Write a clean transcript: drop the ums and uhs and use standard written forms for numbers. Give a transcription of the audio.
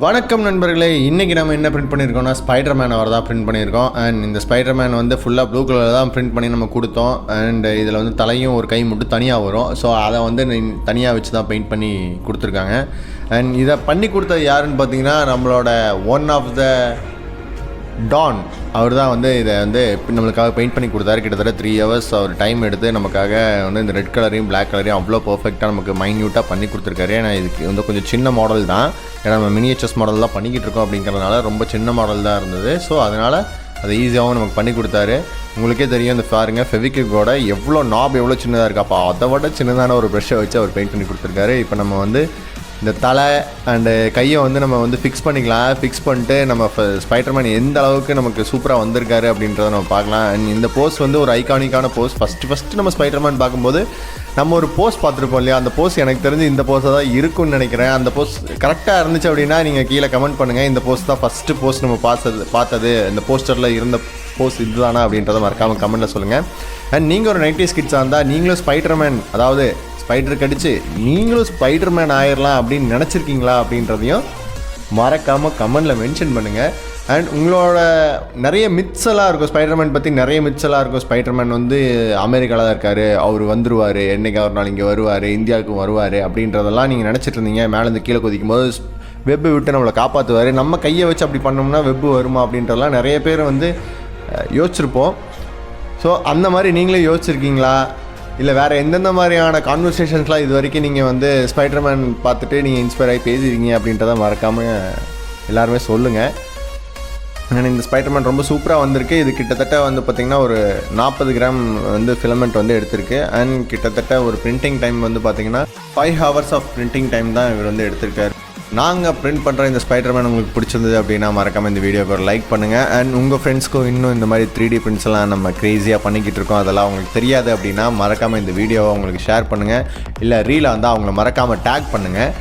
வணக்கம் நண்பர்களே, இன்றைக்கி நம்ம என்ன பிரிண்ட் பண்ணியிருக்கோம்னா ஸ்பைடர் மேன் அவர் தான் பிரிண்ட் பண்ணியிருக்கோம். அண்ட் இந்த ஸ்பைடர் மேன் வந்து ஃபுல்லாக ப்ளூ கலரில் தான் பிரிண்ட் பண்ணி நம்ம கொடுத்தோம். அண்ட் இதில் வந்து தலையும் ஒரு கை மட்டும் தனியாக வரும். ஸோ அதை வந்து தனியாக வச்சு தான் பெயிண்ட் பண்ணி கொடுத்துருக்காங்க. அண்ட் இதை பண்ணி கொடுத்தது யாருன்னு பார்த்தீங்கன்னா நம்மளோட ஒன் ஆஃப் த டான் அவர் தான் வந்து இதை வந்து நம்மளுக்காக பெயிண்ட் பண்ணி கொடுத்தாரு. கிட்டத்தட்ட 3 hours அவர் டைம் எடுத்து நமக்காக வந்து இந்த ரெட் கலரையும் பிளாக் கலரையும் அவ்வளோ பர்ஃபெக்டாக நமக்கு மைன்யூட்டாக பண்ணி கொடுத்துருக்காரு. ஏன்னா இதுக்கு வந்து கொஞ்சம் சின்ன மாடல் தான், ஏன்னா நம்ம மினியேச்சர்ஸ் மாடல் தான் பண்ணிக்கிட்டு இருக்கோம் அப்படிங்கிறதுனால ரொம்ப சின்ன மாடல் தான் இருந்தது. ஸோ அதனால் அதை ஈஸியாகவும் நமக்கு பண்ணி கொடுத்தாரு. உங்களுக்கே தெரியும் இந்த பாருங்க ஃபெவிக்விக்கோட எவ்வளோ நாப் எவ்வளோ சின்னதாக இருக்குது. அப்போ அதை விட சின்னதான ஒரு ப்ரெஷ்ஷை வச்சு அவர் பெயிண்ட் பண்ணி கொடுத்துருக்காரு. இப்போ நம்ம வந்து இந்த தலை அண்டு கையை வந்து நம்ம வந்து ஃபிக்ஸ் பண்ணிக்கலாம். ஃபிக்ஸ் பண்ணிட்டு நம்ம ஸ்பைடர்மேன் எந்த அளவுக்கு நமக்கு சூப்பராக வந்திருக்காரு அப்படின்றத நம்ம பார்க்கலாம். அண்ட் இந்த போஸ் வந்து ஒரு ஐகானிக்கான போஸ். ஃபஸ்ட்டு நம்ம ஸ்பைடர்மேன் பார்க்கும்போது நம்ம ஒரு போஸ் பார்த்துருப்போம் இல்லையா, அந்த போஸ் எனக்கு தெரிஞ்சு இந்த போஸாக தான் இருக்குன்னு நினைக்கிறேன். அந்த போஸ் கரெக்டாக இருந்துச்சு அப்படின்னா நீங்கள் கீழே கமெண்ட் பண்ணுங்கள். இந்த போஸ் தான் ஃபஸ்ட்டு போஸ் நம்ம பார்த்தது இந்த போஸ்டரில் இருந்த போஸ் இதுதானா அப்படின்றத மறக்காமல் கமெண்ட்டில் சொல்லுங்கள். அண்ட் நீங்கள் ஒரு 90s கிட்ஸாக இருந்தால் நீங்களும் ஸ்பைடர்மேன், அதாவது ஸ்பைடர் கடிச்சு நீங்களும் ஸ்பைடர்மேன் ஆயிடலாம் அப்படின்னு நினச்சிருக்கீங்களா அப்படின்றதையும் மறக்காமல் கமெண்டில் மென்ஷன் பண்ணுங்கள். அண்ட் உங்களோட நிறைய மித்ஸ் எல்லாம் இருக்கும் ஸ்பைடர்மேன் பற்றி, நிறைய மித்ஸ் எல்லாம் இருக்கும். ஸ்பைடர்மேன் வந்து அமெரிக்காவில் தான் இருக்கார், அவர் வந்துருவார், என்றைக்கு ஒரு நாள் இங்கே வருவார், இந்தியாவுக்கு வருவார் அப்படின்றதெல்லாம் நீங்கள் நினச்சிட்டு இருந்தீங்க. மேலேருந்து கீழே குதிக்கும் போது வெப்பு விட்டு நம்மளை காப்பாற்றுவார், நம்ம கையை வச்சு அப்படி பண்ணோம்னா வெப்பு வருமா அப்படின்றதெல்லாம் நிறைய பேர் வந்து யோசிச்சிருப்போம். ஸோ அந்த மாதிரி நீங்களே யோசிச்சிருக்கீங்களா, இல்லை வேறு எந்தெந்த மாதிரியான கான்வர்சேஷன்ஸ்லாம் இது வரைக்கும் நீங்கள் வந்து ஸ்பைடர்மேன் பார்த்துட்டு நீங்கள் இன்ஸ்பயர் ஆகி பேசியிருக்கீங்க அப்படின்றத மறக்காமல் எல்லாருமே சொல்லுங்கள். இந்த ஸ்பைடர்மேன் ரொம்ப சூப்பராக வந்திருக்கு. இது கிட்டத்தட்ட வந்து பார்த்திங்கன்னா ஒரு 40 கிராம் வந்து ஃபிலமெண்ட் வந்து எடுத்திருக்கு. அண்ட் கிட்டத்தட்ட ஒரு பிரிண்டிங் டைம் வந்து பார்த்திங்கன்னா 5 hours ஆஃப் பிரிண்டிங் டைம் தான் இவர் வந்து எடுத்திருக்காரு. நாங்கள் பிரிண்ட் பண்ணுற இந்த ஸ்பைடர்மேன் உங்களுக்கு பிடிச்சிருந்தது அப்படின்னா மறக்காமல் இந்த வீடியோக்கு ஒரு லைக் பண்ணுங்கள். அண்ட் உங்கள் ஃப்ரெண்ட்ஸ்க்கும் இன்னும் இந்த மாதிரி 3D பிரிண்ட்ஸ்லாம் நம்ம க்ரேஸியாக பண்ணிக்கிட்டு இருக்கோம், அதெல்லாம் உங்களுக்கு தெரியாது அப்படின்னா மறக்காமல் இந்த வீடியோவை உங்களுக்கு ஷேர் பண்ணுங்கள். இல்லை ரீலாக இருந்தால் அவங்கள மறக்காமல் டேக் பண்ணுங்கள்.